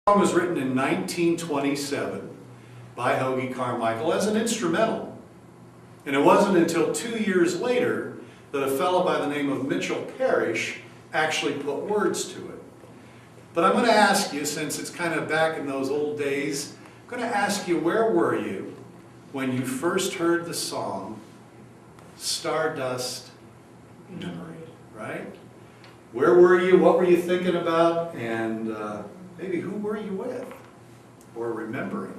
song was written in 1927 by Hoagie Carmichael as an instrumental. And it wasn't until 2 years later that a fellow by the name of Mitchell Parrish actually put words to it. But I'm going to ask you, since it's kind of back in those old days, I'm going to ask you, where were you when you first heard the song Stardust Memory, right? Where were you? What were you thinking about? And maybe who were you with or remembering?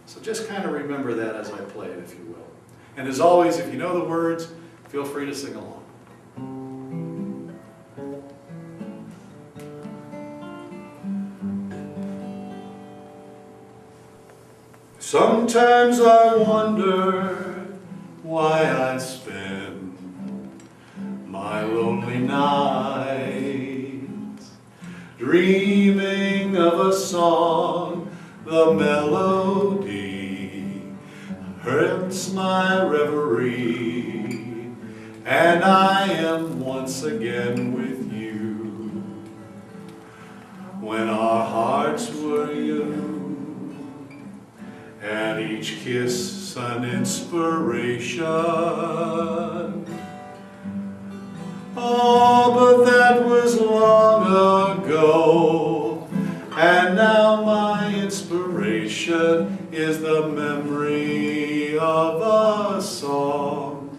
So just kind of remember that as I play it, if you will. And as always, if you know the words, feel free to sing along. Sometimes I wonder why I spend my lonely nights dreaming of a song, the melody hurts my reverie, and I am once again with you when our hearts were young. And each kiss an inspiration. Oh, but that was long ago. And now my inspiration is the memory of a song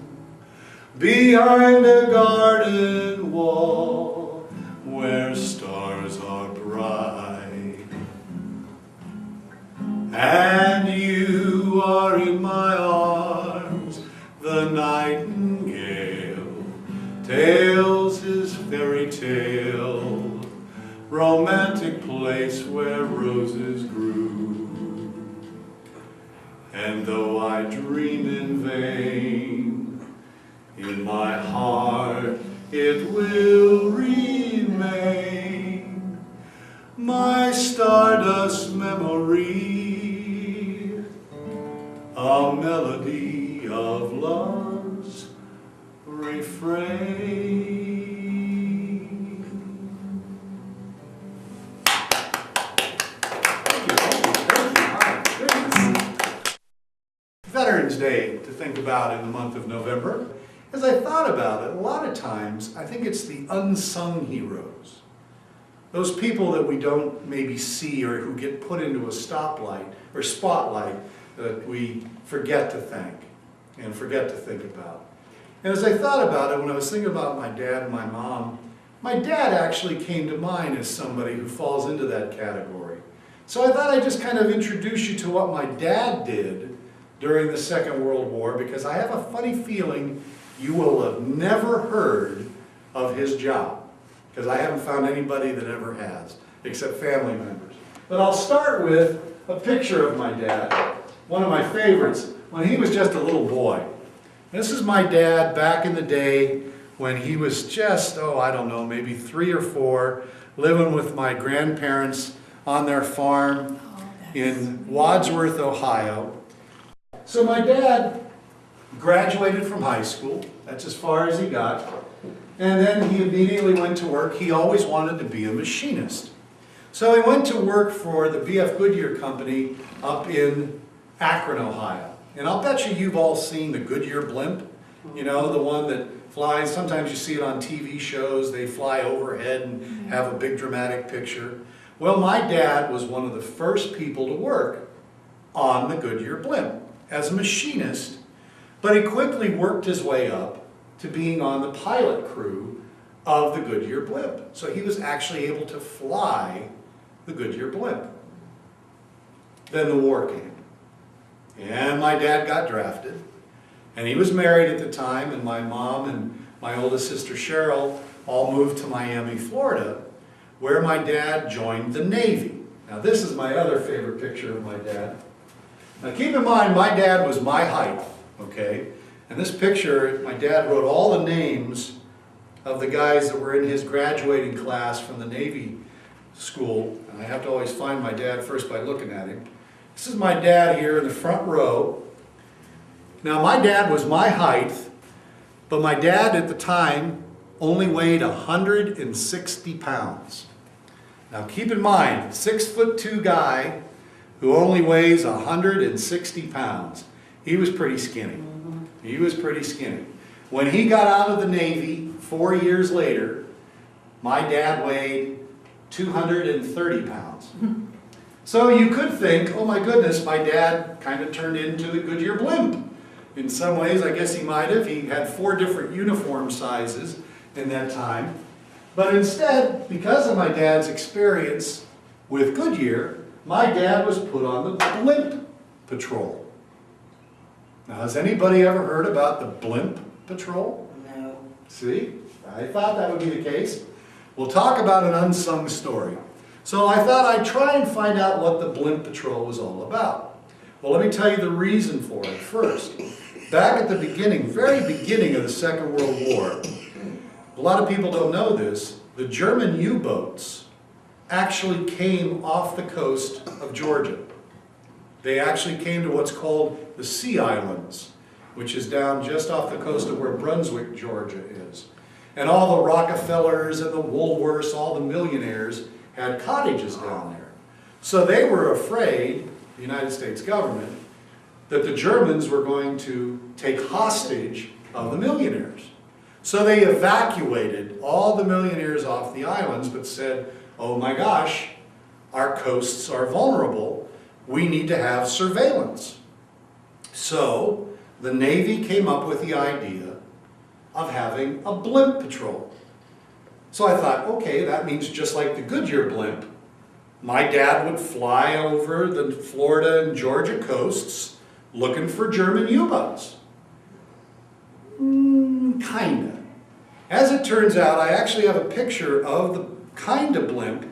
behind a garden wall where stars are bright. And you are in my arms, the nightingale tells his fairy tale, romantic place where roses grew. And though I dream in vain, in my heart it will remain, my stardust memory, a melody of love's refrain. Veterans Day to think about in the month of November. As I thought about it, a lot of times I think it's the unsung heroes. Those people that we don't maybe see or who get put into a stoplight or spotlight that we forget to thank and forget to think about. And as I thought about it, when I was thinking about my dad and my mom, my dad actually came to mind as somebody who falls into that category. So I thought I'd just kind of introduce you to what my dad did during the Second World War, because I have a funny feeling you will have never heard of his job, because I haven't found anybody that ever has, except family members. But I'll start with a picture of my dad, one of my favorites, when he was just a little boy. This is my dad back in the day when he was just, I don't know, maybe 3 or 4, living with my grandparents on their farm in Wadsworth, Ohio. So my dad graduated from high school. That's as far as he got. And then he immediately went to work. He always wanted to be a machinist. So he went to work for the B.F. Goodyear Company up in Akron, Ohio. And I'll bet you've all seen the Goodyear blimp. You know, the one that flies. Sometimes you see it on TV shows. They fly overhead and have a big dramatic picture. Well, my dad was one of the first people to work on the Goodyear blimp as a machinist, but he quickly worked his way up to being on the pilot crew of the Goodyear blimp. So he was actually able to fly the Goodyear blimp. Then the war came. And my dad got drafted. And he was married at the time, and my mom and my oldest sister Cheryl all moved to Miami, Florida, where my dad joined the Navy. Now this is my other favorite picture of my dad. Now keep in mind, my dad was my height, okay? And this picture, my dad wrote all the names of the guys that were in his graduating class from the Navy school. And I have to always find my dad first by looking at him. This is my dad here in the front row. Now my dad was my height, but my dad at the time only weighed 160 pounds. Now keep in mind, 6'2" guy who only weighs 160 pounds. He was pretty skinny. He was pretty skinny. When he got out of the Navy 4 years later, my dad weighed 230 pounds. So you could think, oh my goodness, my dad kind of turned into the Goodyear blimp. In some ways, I guess he might have. He had 4 different uniform sizes in that time. But instead, because of my dad's experience with Goodyear, my dad was put on the blimp patrol. Now, has anybody ever heard about the blimp patrol? No. See? I thought that would be the case. We'll talk about an unsung story. So I thought I'd try and find out what the blimp patrol was all about. Well, let me tell you the reason for it first. Back at the beginning, very beginning of the Second World War, a lot of people don't know this, the German U-boats actually came off the coast of Georgia. They actually came to what's called the Sea Islands, which is down just off the coast of where Brunswick, Georgia is. And all the Rockefellers and the Woolworths, all the millionaires, had cottages down there. So they were afraid, the United States government, that the Germans were going to take hostage of the millionaires. So they evacuated all the millionaires off the islands, but said, oh my gosh, our coasts are vulnerable. We need to have surveillance. So the Navy came up with the idea of having a blimp patrol. So I thought, okay, that means just like the Goodyear blimp, my dad would fly over the Florida and Georgia coasts looking for German U-boats. Kinda. As it turns out, I actually have a picture of the kind of blimp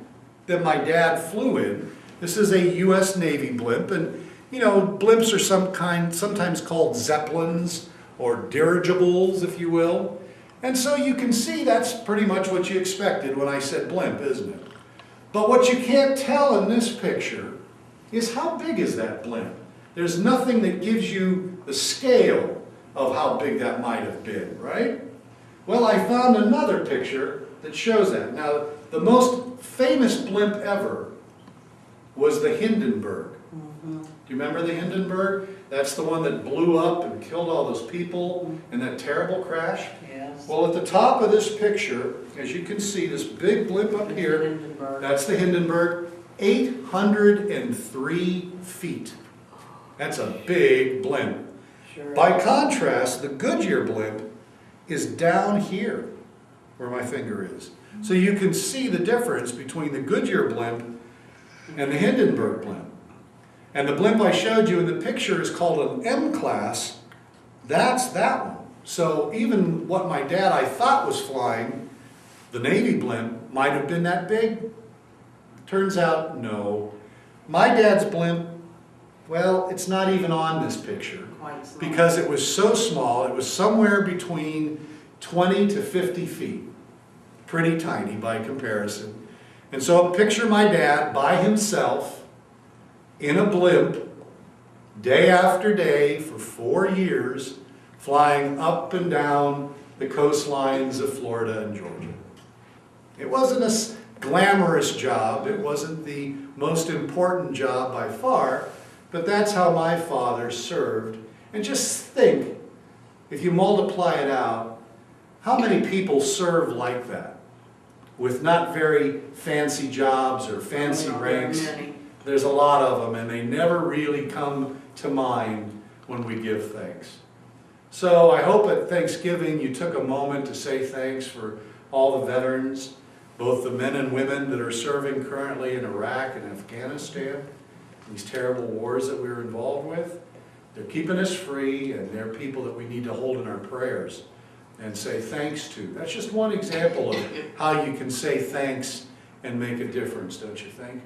that my dad flew in. This is a U.S. Navy blimp, and you know, blimps are sometimes called zeppelins or dirigibles, if you will. And so you can see that's pretty much what you expected when I said blimp, isn't it? But what you can't tell in this picture is how big is that blimp. There's nothing that gives you the scale of how big that might have been, right? Well, I found another picture that shows that. Now, the most famous blimp ever was the Hindenburg. Do you remember the Hindenburg? That's the one that blew up and killed all those people in that terrible crash. Yes. Well, at the top of this picture, as you can see, this big blimp up here, that's the Hindenburg, 803 feet. That's a big blimp. Sure. By contrast, the Goodyear blimp is down here, where my finger is. So you can see the difference between the Goodyear blimp and the Hindenburg blimp. And the blimp I showed you in the picture is called an M class. That's that one. So even what my dad, I thought, was flying, the Navy blimp, might have been that big. Turns out, no. My dad's blimp, well, it's not even on this picture. Quite small. Because it was so small, it was somewhere between 20 to 50 feet. Pretty tiny by comparison. And so picture my dad by himself in a blimp, day after day for 4 years, flying up and down the coastlines of Florida and Georgia. It wasn't a glamorous job. It wasn't the most important job by far, but that's how my father served. And just think, if you multiply it out, how many people serve like that? With not very fancy jobs or fancy ranks. There's a lot of them, and they never really come to mind when we give thanks. So I hope at Thanksgiving you took a moment to say thanks for all the veterans, both the men and women that are serving currently in Iraq and Afghanistan, these terrible wars that we're involved with. They're keeping us free, and they're people that we need to hold in our prayers and say thanks to. That's just one example of how you can say thanks and make a difference, don't you think?